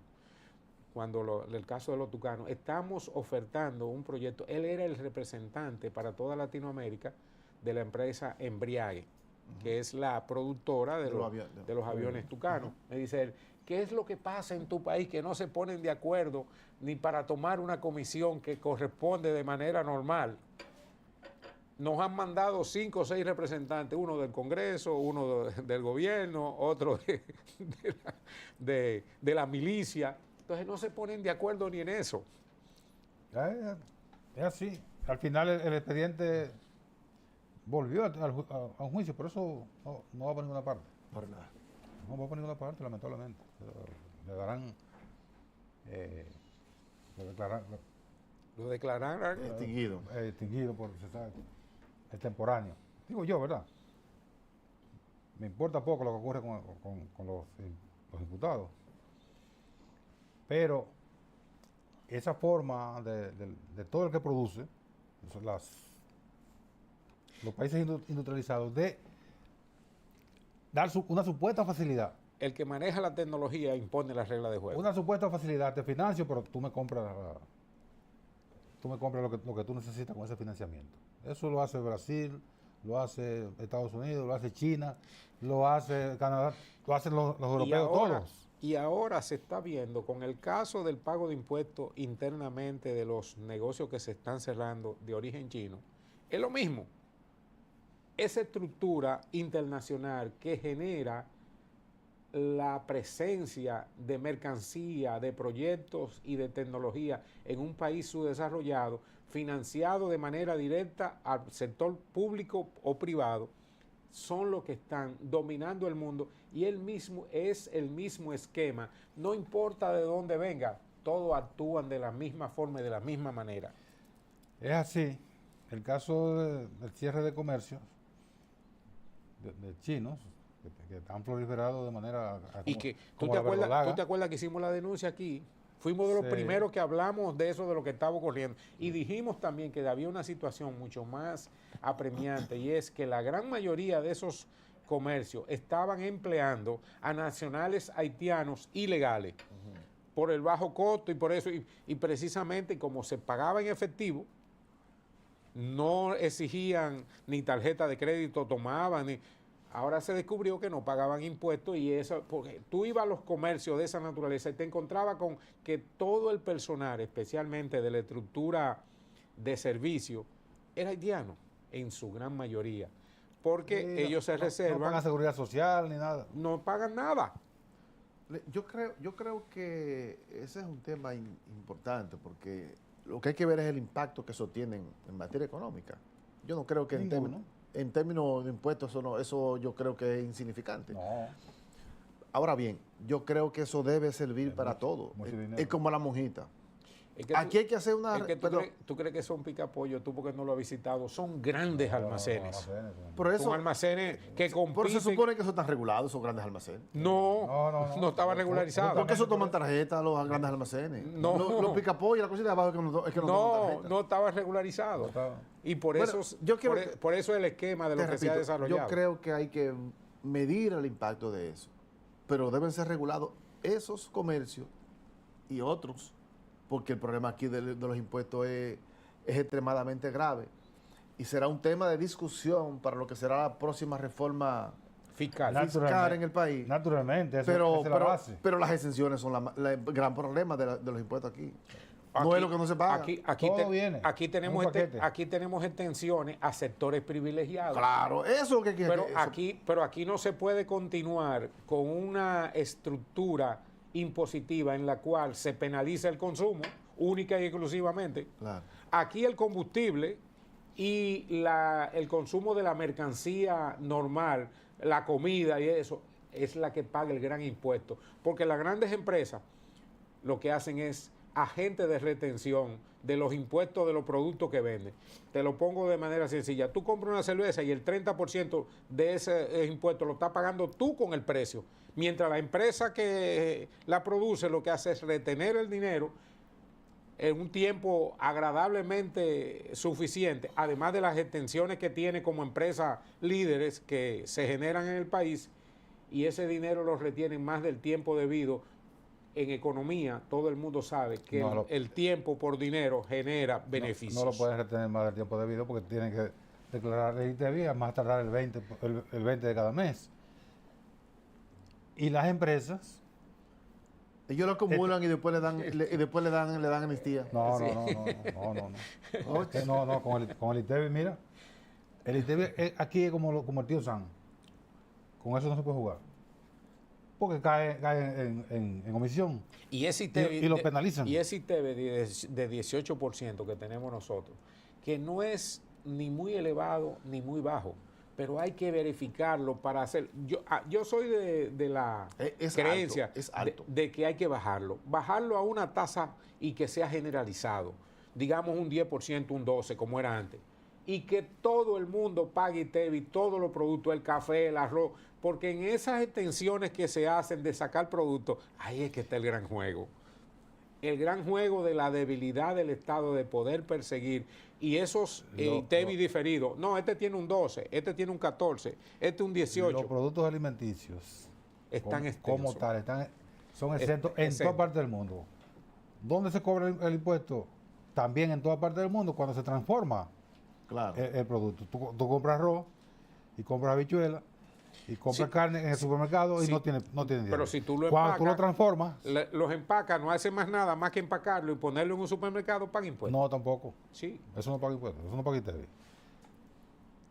Speaker 2: Cuando el caso de los tucanos, estamos ofertando un proyecto, él era el representante para toda Latinoamérica de la empresa Embriague, que es la productora de los aviones tucanos. Me dice él, ¿qué es lo que pasa en tu país que no se ponen de acuerdo ni para tomar una comisión que corresponde de manera normal? Nos han mandado 5 o 6 representantes, uno del Congreso, uno del gobierno, otro de la milicia. Entonces no se ponen de acuerdo ni en eso.
Speaker 1: Es así. Al final el expediente volvió a un juicio, pero eso no va por ninguna parte.
Speaker 3: Por nada.
Speaker 1: No va por ninguna parte, lamentablemente. Le darán,
Speaker 2: Lo declararon.
Speaker 3: Extinguido.
Speaker 1: extinguido por es temporáneo. Digo yo, ¿verdad? Me importa poco lo que ocurre con los imputados. Pero esa forma de todo el que produce, los países industrializados, de dar una supuesta facilidad.
Speaker 2: El que maneja la tecnología impone las reglas de juego.
Speaker 1: Una supuesta facilidad, te financio, pero tú me compras tú me compras lo que tú necesitas con ese financiamiento. Eso lo hace Brasil, lo hace Estados Unidos, lo hace China, lo hace Canadá, lo hacen los europeos todos.
Speaker 2: Y ahora se está viendo con el caso del pago de impuestos internamente de los negocios que se están cerrando de origen chino. Es lo mismo. Esa estructura internacional que genera la presencia de mercancía, de proyectos y de tecnología en un país subdesarrollado, financiado de manera directa al sector público o privado, son los que están dominando el mundo y es el mismo esquema. No importa de dónde venga, todos actúan de la misma forma y de la misma manera.
Speaker 1: Es así. El caso del cierre de comercios de chinos, que han proliferado de manera...
Speaker 2: Y que ¿tú te acuerdas que hicimos la denuncia aquí? Fuimos de los primeros que hablamos de eso, de lo que estaba ocurriendo. Y dijimos también que había una situación mucho más apremiante, y es que la gran mayoría de esos comercios estaban empleando a nacionales haitianos ilegales por el bajo costo y por eso, y precisamente como se pagaba en efectivo, no exigían ni tarjeta de crédito, tomaban, ahora se descubrió que no pagaban impuestos y eso, porque tú ibas a los comercios de esa naturaleza y te encontrabas con que todo el personal, especialmente de la estructura de servicio, era haitiano, en su gran mayoría, porque ellos se reservan.
Speaker 1: No pagan seguridad social ni nada.
Speaker 2: No pagan nada.
Speaker 3: Yo creo que ese es un tema importante, porque lo que hay que ver es el impacto que eso tiene en materia económica. Yo no creo que en términos de impuestos eso yo creo que es insignificante.
Speaker 1: No.
Speaker 3: Ahora bien, yo creo que eso debe servir para todo. Es como la monjita. Aquí hay que hacer una...
Speaker 2: ¿Tú crees que son picapollo? Tú porque no lo has visitado. Son grandes almacenes.
Speaker 3: Por eso,
Speaker 2: son almacenes que compiten.
Speaker 3: Por eso se supone que eso están regulados, esos grandes almacenes.
Speaker 2: No estaba regularizado.
Speaker 3: Porque eso toman tarjetas los grandes almacenes. Los picapollos, la cosa de abajo es que no toman tarjetas.
Speaker 2: No estaba regularizado. Y por eso es el esquema de lo que se ha desarrollado.
Speaker 3: Yo creo que hay que medir el impacto de eso. Pero deben ser regulados esos comercios y otros, porque el problema aquí de los impuestos es extremadamente grave y será un tema de discusión para lo que será la próxima reforma fiscal en el país.
Speaker 1: Naturalmente, esa es la base.
Speaker 3: Pero las exenciones son el gran problema de los impuestos aquí. No es lo que no se paga.
Speaker 2: Aquí tenemos extensiones a sectores privilegiados.
Speaker 3: Claro, eso es lo que hay
Speaker 2: que... Pero aquí no se puede continuar con una estructura impositiva en la cual se penaliza el consumo única y exclusivamente.
Speaker 3: Claro.
Speaker 2: Aquí el combustible y el consumo de la mercancía normal, la comida y eso, es la que paga el gran impuesto. Porque las grandes empresas lo que hacen es agentes de retención de los impuestos de los productos que venden. Te lo pongo de manera sencilla. Tú compras una cerveza y el 30% de ese impuesto lo estás pagando tú con el precio. Mientras la empresa que la produce lo que hace es retener el dinero en un tiempo agradablemente suficiente, además de las extensiones que tiene como empresas líderes que se generan en el país, y ese dinero lo retienen más del tiempo debido. En economía, todo el mundo sabe que el tiempo por dinero genera beneficios.
Speaker 1: No lo pueden retener más del tiempo debido porque tienen que declarar el ITV a más tardar el 20 de cada mes. Y las empresas...
Speaker 3: Ellos lo acumulan y después le dan amnistía.
Speaker 1: No, con el ITV, mira, el ITV aquí es como el tío Sam. Con eso no se puede jugar. Porque cae en omisión.
Speaker 2: Y ese ITV,
Speaker 1: y lo penalizan.
Speaker 2: Y ese ITV de 18% que tenemos nosotros, que no es ni muy elevado ni muy bajo, pero hay que verificarlo para hacer... Yo soy de la creencia
Speaker 3: alto.
Speaker 2: De que hay que bajarlo. Bajarlo a una tasa y que sea generalizado. Digamos un 10%, un 12%, como era antes. Y que todo el mundo pague ITV, todos los productos, el café, el arroz, porque en esas extensiones que se hacen de sacar productos, ahí es que está el gran juego. El gran juego de la debilidad del Estado de poder perseguir y esos ITV diferidos. No, este tiene un 12, este tiene un 14, este un 18.
Speaker 1: Los productos alimenticios
Speaker 2: están
Speaker 1: como tal, son exentos en toda parte del mundo. ¿Dónde se cobra el impuesto? también en toda parte del mundo cuando se transforma
Speaker 3: Claro.
Speaker 1: el producto. Tú compras arroz y compras habichuela y compras
Speaker 2: Sí,
Speaker 1: carne en el supermercado y
Speaker 2: sí,
Speaker 1: no tiene dinero.
Speaker 2: pero si tú lo
Speaker 1: Cuando tú lo
Speaker 2: empacas,
Speaker 1: transformas,
Speaker 2: los empacas, no hace más nada más que empacarlo y ponerlo en un supermercado, paga impuestos.
Speaker 1: no tampoco.
Speaker 2: Sí.
Speaker 1: Eso no paga impuestos, eso no paga interés.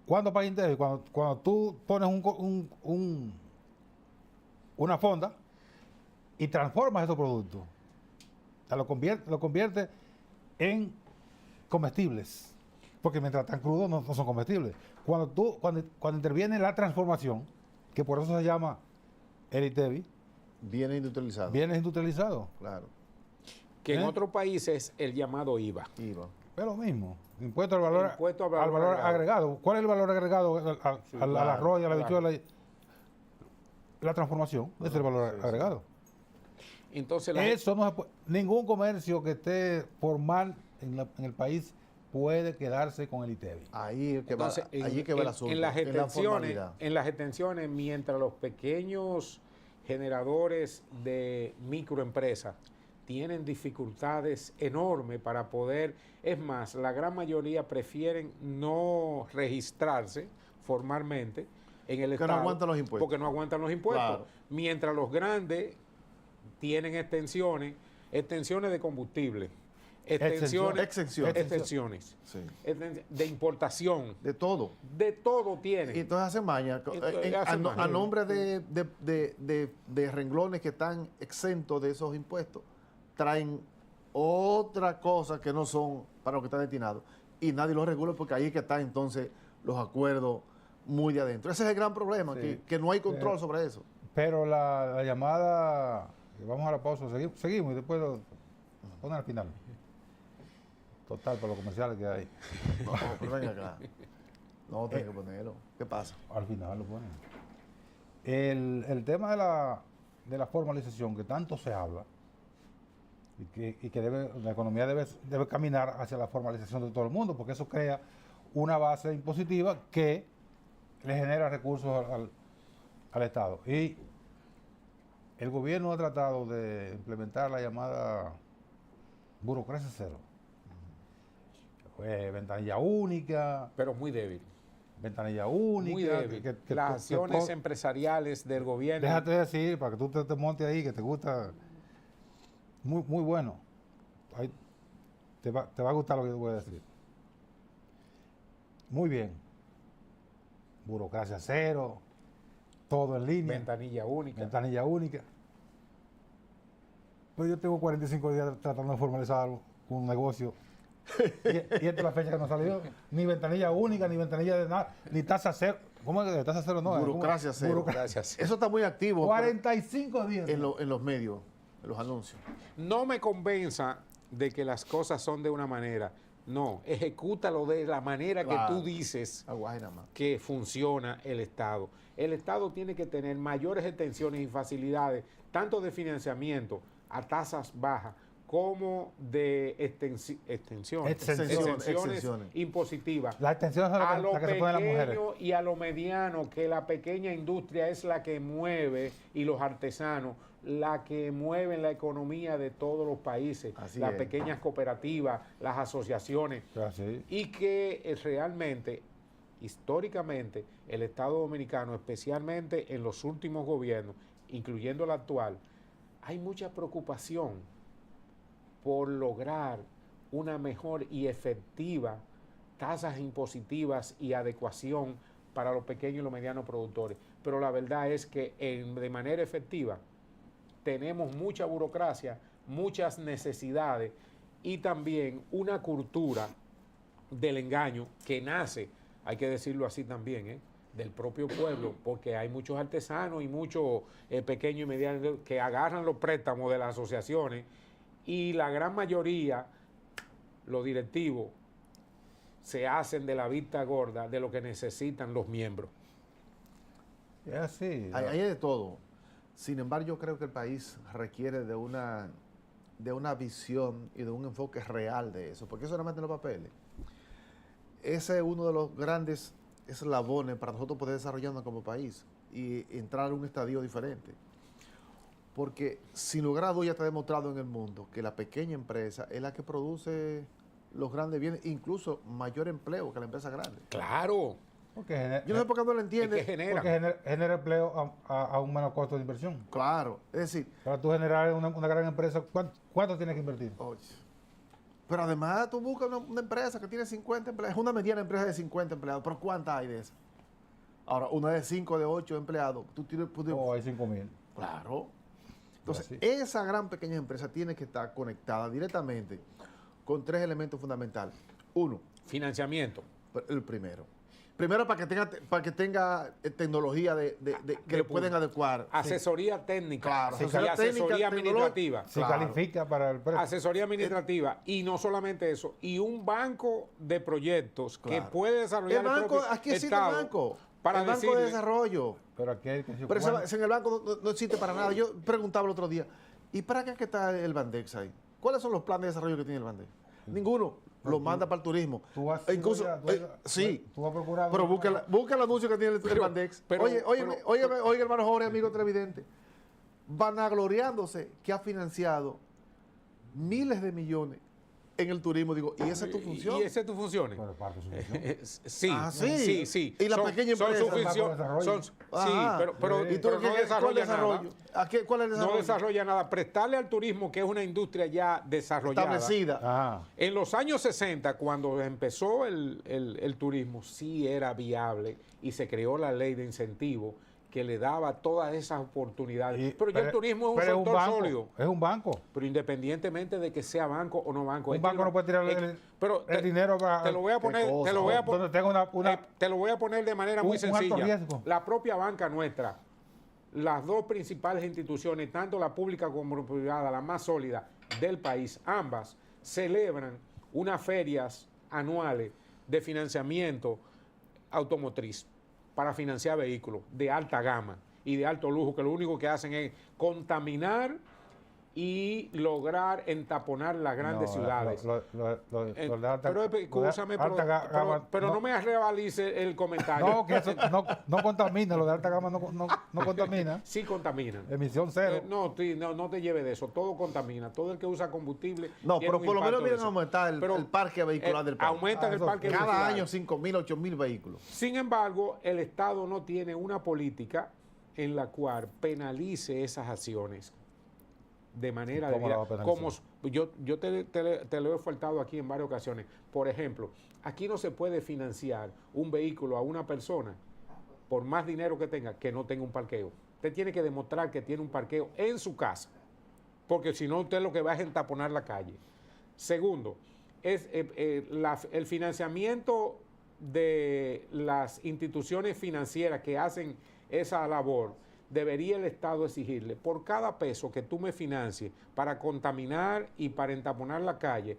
Speaker 1: ¿Cuándo paga interés? Cuando tú pones una fonda y transformas esos productos. O sea, lo convierte en comestibles. Porque mientras están crudos no son comestibles. Cuando interviene la transformación, que por eso se llama el ITEVI,
Speaker 3: Viene industrializado.
Speaker 1: bienes industrializados.
Speaker 3: Claro.
Speaker 2: Que en
Speaker 1: ¿Eh?
Speaker 2: otros países el llamado IVA.
Speaker 3: IVA.
Speaker 1: Es lo mismo. Impuesto al valor,
Speaker 2: Impuesto al
Speaker 1: al
Speaker 2: valor
Speaker 1: valor agregado. ¿Cuál es el valor agregado
Speaker 2: Sí,
Speaker 1: al
Speaker 3: claro,
Speaker 1: arroz y a la
Speaker 2: claro.
Speaker 1: habichuela? La transformación, ese es el valor
Speaker 3: sí, sí.
Speaker 1: agregado.
Speaker 2: Entonces,
Speaker 1: Eso no se puede. Ningún comercio que esté formal en el país puede quedarse con el ITEVI.
Speaker 3: Ahí es que
Speaker 2: entonces,
Speaker 3: va, allí es que va el asunto.
Speaker 2: en las
Speaker 3: en la
Speaker 2: extensiones,
Speaker 3: formalidad.
Speaker 2: mientras los pequeños generadores de microempresas tienen dificultades enormes para poder, es más, la gran mayoría prefieren no registrarse formalmente en el
Speaker 3: Porque no
Speaker 2: Estado.
Speaker 3: aguantan los impuestos.
Speaker 2: Porque no aguantan los impuestos.
Speaker 3: Claro.
Speaker 2: Mientras los grandes tienen extensiones de combustible, extensiones
Speaker 3: Sí.
Speaker 2: de importación,
Speaker 3: De todo.
Speaker 2: de todo tienen.
Speaker 3: Y entonces hacen maña.
Speaker 2: Entonces hacen maña.
Speaker 3: A nombre de renglones que están exentos de esos impuestos, traen otra cosa que no son para lo que están destinados. Y nadie los regula porque ahí es que están entonces los acuerdos muy de adentro. Ese es el gran problema,
Speaker 1: Sí.
Speaker 3: que no hay control sobre eso.
Speaker 1: Pero la llamada, vamos a la pausa, seguimos y después lo ponen al final. Total, para los comerciales que hay.
Speaker 3: No, pero venga acá. No, tengo que ponerlo. ¿Qué pasa?
Speaker 1: Al final lo ponen. El tema de la formalización que tanto se habla y que la economía debe caminar hacia la formalización de todo el mundo, porque eso crea una base impositiva que le genera recursos al Estado. Y el gobierno ha tratado de implementar la llamada burocracia cero. Ventanilla única,
Speaker 2: Pero muy débil.
Speaker 1: ventanilla única.
Speaker 2: Muy débil.
Speaker 1: que
Speaker 2: Las
Speaker 1: tú-
Speaker 2: acciones empresariales del gobierno.
Speaker 1: Déjate decir, para que tú te montes ahí, que te gusta. Muy, muy bueno. Ahí te va a gustar lo que yo voy a decir. Muy bien. Burocracia cero, todo en línea,
Speaker 2: Ventanilla única.
Speaker 1: ventanilla única. Pero yo tengo 45 días tratando de formalizar un negocio. Y esta es la fecha que no salió. Ni ventanilla única, ni ventanilla de nada, ni tasa cero. ¿Cómo es que tasa cero no?
Speaker 3: Burocracia
Speaker 1: ¿Cómo?
Speaker 3: cero.
Speaker 2: Gracias.
Speaker 3: Eso está muy activo
Speaker 1: 45 días.
Speaker 3: en los medios, en los anuncios.
Speaker 2: No me convenza de que las cosas son de una manera. No, ejecútalo de la manera
Speaker 3: Claro.
Speaker 2: que tú dices
Speaker 3: Aguaje nada más.
Speaker 2: que funciona el Estado. El Estado tiene que tener mayores extensiones y facilidades, tanto de financiamiento a tasas bajas, como de extensiones
Speaker 3: Exenciones.
Speaker 2: impositivas.
Speaker 1: Las extensiones son
Speaker 2: A
Speaker 1: las
Speaker 2: lo
Speaker 1: que se ponen las mujeres.
Speaker 2: pequeño y a lo mediano, que la pequeña industria es la que mueve, y los artesanos, la que mueven la economía de todos los países,
Speaker 3: Así
Speaker 2: las
Speaker 3: es.
Speaker 2: pequeñas cooperativas, las asociaciones,
Speaker 1: Así.
Speaker 2: y que realmente, históricamente, el Estado Dominicano, especialmente en los últimos gobiernos, incluyendo el actual, hay mucha preocupación por lograr una mejor y efectiva tasas impositivas y adecuación para los pequeños y los medianos productores. Pero la verdad es que de manera efectiva tenemos mucha burocracia, muchas necesidades y también una cultura del engaño que nace, hay que decirlo así también, del propio pueblo, porque hay muchos artesanos y muchos pequeños y medianos que agarran los préstamos de las asociaciones, y la gran mayoría, los directivos, se hacen de la vista gorda de lo que necesitan los miembros.
Speaker 1: Es así.
Speaker 3: Hay de todo. Sin embargo, yo creo que el país requiere de una visión y de un enfoque real de eso, porque eso solamente en los papeles. Ese es uno de los grandes eslabones para nosotros poder desarrollarnos como país y entrar a un estadio diferente. Porque sin lugar a dudas ya está demostrado en el mundo que la pequeña empresa es la que produce los grandes bienes, incluso mayor empleo que la empresa grande.
Speaker 2: Claro.
Speaker 1: Porque
Speaker 3: Yo no sé por qué no lo
Speaker 2: Es
Speaker 3: entiende.
Speaker 2: que genera.
Speaker 1: porque genera empleo a un menor costo de inversión.
Speaker 3: Claro, es decir,
Speaker 1: Para tú generar una gran empresa, ¿cuánto tienes que invertir?
Speaker 3: oye, pero además tú buscas una empresa que tiene 50 empleados, es una mediana empresa de 50 empleados, pero ¿cuántas hay de esas? Ahora, una de 5, de 8 empleados, tú tienes...
Speaker 1: O hay 5,000.
Speaker 3: Claro. Entonces,
Speaker 1: Así.
Speaker 3: esa gran pequeña empresa tiene que estar conectada directamente con 3 elementos fundamentales. Uno,
Speaker 2: Financiamiento.
Speaker 3: el primero. Primero, para que tenga tecnología que le pueden adecuar.
Speaker 2: Asesoría técnica.
Speaker 3: Claro,
Speaker 2: y
Speaker 3: asesoría
Speaker 2: asesoría
Speaker 3: técnica,
Speaker 2: administrativa.
Speaker 1: Si
Speaker 3: Claro.
Speaker 1: califica para el préstamo.
Speaker 2: Asesoría administrativa. Y no solamente eso, y un banco de proyectos que
Speaker 3: Claro.
Speaker 2: puede desarrollar
Speaker 3: El banco,
Speaker 2: propio
Speaker 3: aquí existe
Speaker 2: Estado
Speaker 3: el banco.
Speaker 2: para
Speaker 3: el banco de
Speaker 2: decirle-
Speaker 3: desarrollo.
Speaker 1: Pero aquí hay que...
Speaker 3: Pero en el banco no existe para nada. Yo preguntaba el otro día, ¿y para qué es que está el Bandex ahí? ¿Cuáles son los planes de desarrollo que tiene el Bandex? Ninguno. Lo manda para el turismo.
Speaker 1: Tú has
Speaker 3: E incluso,
Speaker 1: sido ya,
Speaker 3: sí.
Speaker 1: Tú has procurado...
Speaker 3: Pero busca el anuncio que tiene el Bandex. Oye, hermano Jorge, amigo televidente, vanagloriándose que ha financiado miles de millones en el turismo. Digo, ¿y esa es tu función?
Speaker 2: ¿Y esa es tu función?
Speaker 1: Pero parte de su función.
Speaker 2: Sí,
Speaker 3: Ah, sí.
Speaker 2: sí.
Speaker 3: Y la pequeña
Speaker 2: son
Speaker 3: empresa.
Speaker 2: su función-
Speaker 1: El banco de
Speaker 2: son-
Speaker 3: desarrollo.
Speaker 2: sí, pero
Speaker 3: ¿Y tú
Speaker 2: no
Speaker 3: ¿cuál
Speaker 2: desarrolla nada.
Speaker 3: desarrollo? ¿Cuál es el desarrollo?
Speaker 2: No desarrolla nada. Prestarle al turismo, que es una industria ya desarrollada.
Speaker 3: Establecida.
Speaker 1: Ajá.
Speaker 2: En los años 60, cuando empezó el turismo, sí era viable y se creó la ley de incentivo que le daba todas esas oportunidades. Pero ya el turismo es un
Speaker 1: pero
Speaker 2: sector
Speaker 1: banco,
Speaker 2: sólido.
Speaker 1: Es un banco.
Speaker 2: Pero independientemente de que sea banco o no banco.
Speaker 1: Un banco no puede tirar el dinero para...
Speaker 2: Te lo voy a poner,
Speaker 3: cosa,
Speaker 2: te lo voy a
Speaker 1: donde tenga
Speaker 2: te lo voy a poner de manera muy
Speaker 1: un alto
Speaker 2: sencilla.
Speaker 1: riesgo.
Speaker 2: La propia banca nuestra, las dos principales instituciones, tanto la pública como la privada, la más sólida del país, ambas celebran unas ferias anuales de financiamiento automotriz para financiar vehículos de alta gama y de alto lujo, que lo único que hacen es contaminar y lograr entaponar las grandes ciudades.
Speaker 1: Lo de alta,
Speaker 2: Pero escúchame, pero no me revalice el comentario.
Speaker 1: No, que eso no contamina, lo de alta gama no contamina.
Speaker 2: Sí contaminan.
Speaker 1: Emisión cero.
Speaker 2: No te lleve de eso, todo contamina, todo el que usa combustible.
Speaker 3: No,
Speaker 2: tiene
Speaker 3: pero
Speaker 2: un
Speaker 3: por lo
Speaker 2: impacto
Speaker 3: menos
Speaker 2: de
Speaker 3: vienen a
Speaker 2: eso.
Speaker 3: aumentar
Speaker 2: Pero,
Speaker 3: el parque vehicular del país.
Speaker 2: Aumentan el
Speaker 1: eso,
Speaker 2: parque
Speaker 3: Cada
Speaker 2: vehicular.
Speaker 3: año 5,000, 8,000 vehículos.
Speaker 2: Sin embargo, el Estado no tiene una política en la cual penalice esas acciones de manera
Speaker 1: ¿Cómo la va a
Speaker 2: debida.
Speaker 1: penalizar?
Speaker 2: Como yo te lo he faltado aquí en varias ocasiones. Por ejemplo, aquí no se puede financiar un vehículo a una persona por más dinero que no tenga un parqueo. Usted tiene que demostrar que tiene un parqueo en su casa, porque si no, usted lo que va es entaponar la calle. Segundo, es el financiamiento de las instituciones financieras que hacen esa labor. Debería el Estado exigirle, por cada peso que tú me financies para contaminar y para entaponar la calle,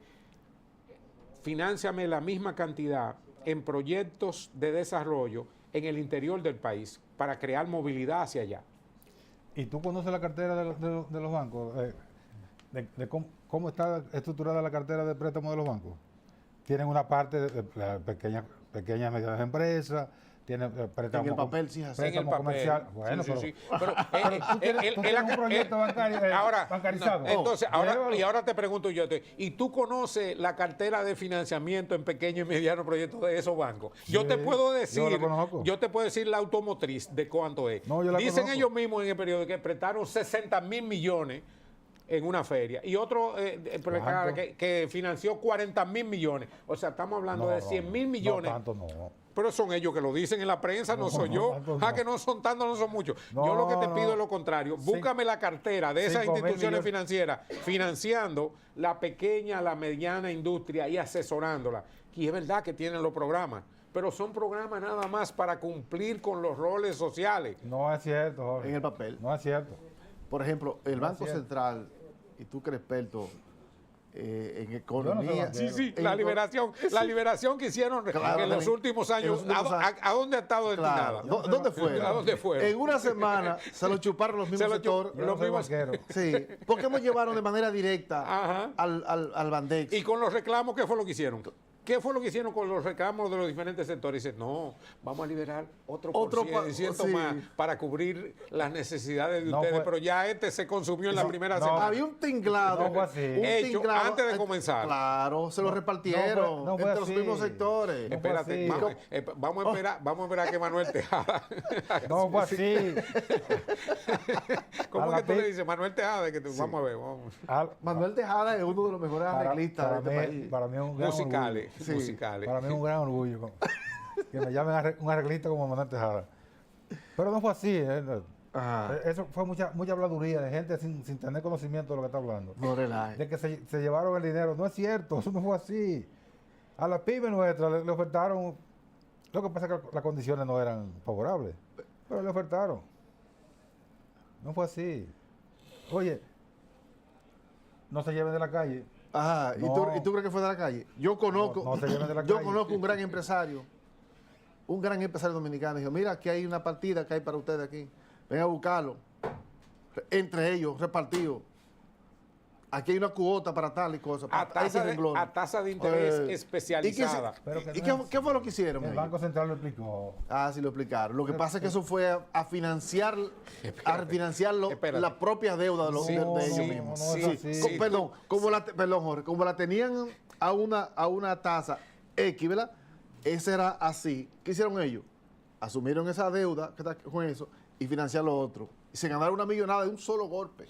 Speaker 2: finánciame la misma cantidad en proyectos de desarrollo en el interior del país para crear movilidad hacia allá.
Speaker 1: ¿Y tú conoces la cartera de los bancos? De cómo está estructurada la cartera de préstamo de los bancos. Tienen una parte de pequeñas y medianas empresas, tienen préstamos
Speaker 3: En el papel, sí, así.
Speaker 2: En el papel.
Speaker 1: comercial. Bueno,
Speaker 2: Sí,
Speaker 1: pero,
Speaker 2: sí, sí. Pero,
Speaker 1: tú tienes un proyecto bancario
Speaker 2: ahora,
Speaker 1: bancarizado.
Speaker 2: Entonces,
Speaker 1: Llévalo.
Speaker 2: ahora te pregunto yo, ¿y tú conoces la cartera de financiamiento en pequeños y medianos proyectos de esos bancos? Yo
Speaker 1: Sí,
Speaker 2: te puedo
Speaker 1: yo
Speaker 2: decir,
Speaker 1: la conozco.
Speaker 2: yo te puedo decir la automotriz de cuánto es.
Speaker 1: No, yo la
Speaker 2: Dicen
Speaker 1: conozco.
Speaker 2: ellos mismos en el periodo que prestaron 60,000 millones en una feria y otro
Speaker 1: ¿Cuánto?
Speaker 2: que financió 40,000 millones. O sea, estamos hablando de 100,000 millones.
Speaker 1: No, tanto no.
Speaker 2: Pero son ellos que lo dicen en la prensa, no soy yo.
Speaker 1: tanto
Speaker 2: Ah,
Speaker 1: no.
Speaker 2: que no son tantos, no son muchos.
Speaker 1: No,
Speaker 2: Yo lo que te
Speaker 1: no.
Speaker 2: pido es lo contrario. Búscame la cartera de esas
Speaker 1: 5,000
Speaker 2: instituciones
Speaker 1: millones.
Speaker 2: financieras financiando la pequeña, la mediana industria y asesorándola. Y es verdad que tienen los programas, pero son programas nada más para cumplir con los roles sociales.
Speaker 1: No es cierto, Jorge.
Speaker 3: En el papel.
Speaker 1: No es cierto.
Speaker 3: Por ejemplo, el
Speaker 1: No es
Speaker 3: Banco
Speaker 1: cierto.
Speaker 3: Central, y tú que eres experto en
Speaker 1: soy
Speaker 3: economía.
Speaker 1: banquero.
Speaker 2: Sí,
Speaker 3: en
Speaker 2: la liberación que hicieron
Speaker 3: Claro,
Speaker 2: en los
Speaker 3: también.
Speaker 2: últimos
Speaker 3: En
Speaker 2: años.
Speaker 3: los últimos años.
Speaker 2: ¿A dónde ha estado destinada?
Speaker 3: Claro. ¿Dónde fueron?
Speaker 2: ¿A dónde fueron?
Speaker 3: En una semana se lo chuparon los mismos
Speaker 2: Se lo
Speaker 3: sectores.
Speaker 1: Yo no
Speaker 2: Los
Speaker 1: soy
Speaker 2: mismos-
Speaker 1: banquero.
Speaker 3: Sí, ¿por qué no llevaron de manera directa
Speaker 2: Ajá.
Speaker 3: al Bandex?
Speaker 2: Y con los reclamos, ¿qué fue lo que hicieron? ¿Qué fue lo que hicieron con los reclamos de los diferentes sectores? Dicen, no, vamos a liberar otro por ciento
Speaker 3: sí.
Speaker 2: más para cubrir las necesidades de
Speaker 1: No
Speaker 2: ustedes,
Speaker 1: fue-
Speaker 2: pero ya se consumió en la primera
Speaker 1: no.
Speaker 2: semana.
Speaker 3: Había un tinglado.
Speaker 1: No fue así.
Speaker 2: Hecho antes de comenzar.
Speaker 3: Claro, se lo repartieron
Speaker 1: no fue
Speaker 3: entre los
Speaker 1: así.
Speaker 3: mismos sectores.
Speaker 1: No fue
Speaker 2: Espérate,
Speaker 1: así.
Speaker 2: vamos a esperar a que Manuel Tejada.
Speaker 1: No fue así.
Speaker 2: ¿Cómo
Speaker 1: A
Speaker 2: es que tú
Speaker 1: la
Speaker 2: le
Speaker 1: pi-
Speaker 2: dices, Manuel Tejada? Vamos a ver, vamos.
Speaker 3: Manuel Tejada es uno de los mejores arreglistas de este país.
Speaker 1: Para mí es un gran
Speaker 2: Musicales,
Speaker 3: Sí.
Speaker 2: musicales.
Speaker 1: Para mí es un gran orgullo que me llamen un arreglista como Manuel Tejada. Pero no fue así.
Speaker 3: Ajá.
Speaker 1: Eso fue mucha habladuría de gente sin tener conocimiento de lo que está hablando.
Speaker 3: No relaje.
Speaker 1: De que se llevaron el dinero. No es cierto, eso no fue así. A las pymes nuestras le ofertaron. Lo que pasa es que las condiciones no eran favorables. Pero le ofertaron. No fue así. Oye, no se lleven de la calle.
Speaker 3: Ajá.
Speaker 1: No.
Speaker 3: ¿Y tú crees que fue de la calle? Yo conozco,
Speaker 1: No se lleven de la
Speaker 3: yo
Speaker 1: calle.
Speaker 3: conozco un gran empresario dominicano. Dijo, mira, aquí hay una partida que hay para ustedes aquí. Ven a buscarlo. Entre ellos, repartidos. Aquí hay una cuota para tal y cosa.
Speaker 2: A tasa de interés especializada.
Speaker 1: Pero que
Speaker 3: ¿Y
Speaker 1: no es-
Speaker 3: qué fue lo que hicieron?
Speaker 1: El
Speaker 3: ellos?
Speaker 1: Banco Central lo explicó.
Speaker 3: Ah, sí lo explicaron. Lo que pasa es que eso fue a financiar,
Speaker 2: Espérate.
Speaker 3: la propia deuda de,
Speaker 2: Sí,
Speaker 3: de ellos
Speaker 2: sí,
Speaker 3: mismos.
Speaker 2: sí,
Speaker 1: no es así.
Speaker 2: sí.
Speaker 3: Perdón, Jorge, como la tenían a una tasa X, ¿verdad? Esa era así. ¿Qué hicieron ellos? Asumieron esa deuda que está con eso y financiaron lo otro. Y se ganaron una millonada de un solo golpe.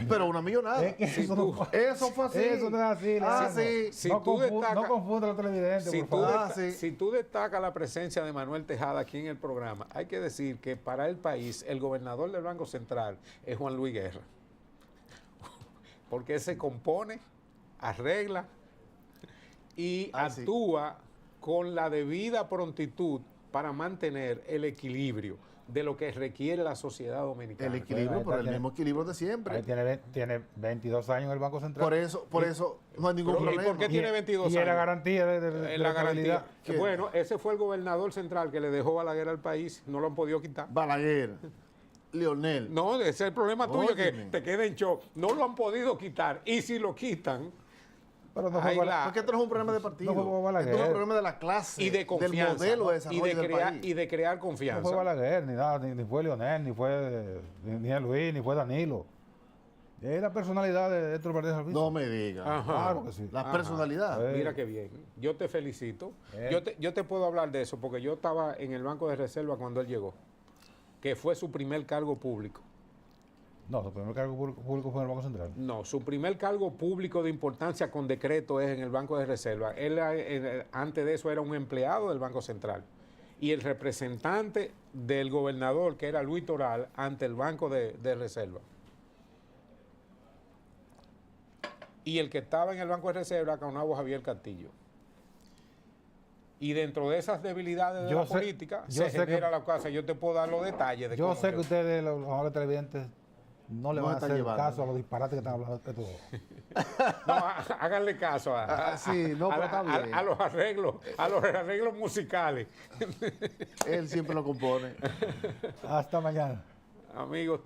Speaker 3: Pero una millonada.
Speaker 1: Es que eso, no fue,
Speaker 3: Eso fue así.
Speaker 1: eso no es así.
Speaker 3: Ah,
Speaker 1: Leandro.
Speaker 3: sí.
Speaker 2: Si
Speaker 1: no,
Speaker 2: tú destacas-
Speaker 1: no confunda a los televidentes,
Speaker 2: Si
Speaker 1: por
Speaker 2: tú,
Speaker 1: favor.
Speaker 3: Ah, sí.
Speaker 2: si tú destacas la presencia de Manuel Tejada aquí en el programa, hay que decir que para el país el gobernador del Banco Central es Juan Luis Guerra. Porque él se compone, arregla y
Speaker 3: Sí.
Speaker 2: actúa con la debida prontitud para mantener el equilibrio de lo que requiere la sociedad dominicana.
Speaker 3: El equilibrio,
Speaker 1: Bueno,
Speaker 3: pero el
Speaker 1: tiene-
Speaker 3: mismo equilibrio de
Speaker 1: Ahí
Speaker 3: siempre.
Speaker 1: tiene 22 años en el Banco Central.
Speaker 3: Por eso no hay ningún
Speaker 2: Pero, ¿y
Speaker 3: problema.
Speaker 2: por qué tiene 22
Speaker 1: y es la
Speaker 2: años?
Speaker 1: garantía de
Speaker 2: La garantía.
Speaker 1: estabilidad.
Speaker 3: ¿Quién?
Speaker 2: Bueno, ese fue el gobernador central que le dejó Balaguer al país, no lo han podido quitar.
Speaker 3: Balaguer, Leonel.
Speaker 2: No, ese es el problema tuyo, que
Speaker 3: Óyeme.
Speaker 2: te queda en shock. No lo han podido quitar. Y si lo quitan,
Speaker 1: Pero no
Speaker 2: ahí
Speaker 1: fue
Speaker 2: la-
Speaker 3: Porque esto no es un problema de partido.
Speaker 1: No fue Balaguer.
Speaker 3: Esto es un problema de la clase.
Speaker 2: y de confianza.
Speaker 3: Del modelo de
Speaker 2: ¿no?
Speaker 3: desarrollo del país.
Speaker 2: y de crear
Speaker 1: no
Speaker 2: confianza.
Speaker 1: fue Balaguer, ni nada, ni fue Leonel, ni Luis, ni fue Danilo. Es la personalidad de Héctor Valdés Albizu.
Speaker 3: No me digas.
Speaker 2: Ajá.
Speaker 1: Claro que sí.
Speaker 3: La
Speaker 2: Ajá.
Speaker 3: personalidad.
Speaker 1: Sí.
Speaker 2: Mira qué bien. Yo te felicito.
Speaker 1: Eh.
Speaker 2: Yo te puedo hablar de eso porque yo estaba en el Banco de Reserva cuando él llegó, que fue su primer cargo público.
Speaker 1: No, su primer cargo público fue en el Banco Central.
Speaker 2: No, su primer cargo público de importancia con decreto es en el Banco de Reserva. Él antes de eso era un empleado del Banco Central. Y el representante del gobernador, que era Luis Toral, ante el Banco de Reserva. Y el que estaba en el Banco de Reserva, Caonabo Javier Castillo. Y dentro de esas debilidades de
Speaker 1: Yo
Speaker 2: la
Speaker 1: sé-
Speaker 2: política,
Speaker 1: yo
Speaker 2: se
Speaker 1: sé
Speaker 2: genera
Speaker 1: que-
Speaker 2: la cosa. Yo te puedo dar los detalles de
Speaker 1: Yo
Speaker 2: cómo
Speaker 1: sé que ustedes, los amables televidentes, no le
Speaker 3: No
Speaker 1: van a
Speaker 3: están
Speaker 1: hacer
Speaker 3: llevando.
Speaker 1: caso a los disparates que están hablando de todo.
Speaker 2: No, háganle caso
Speaker 3: Sí, no, pero está bien.
Speaker 2: a los arreglos musicales.
Speaker 3: Él siempre lo compone.
Speaker 1: Hasta mañana.
Speaker 2: Amigos,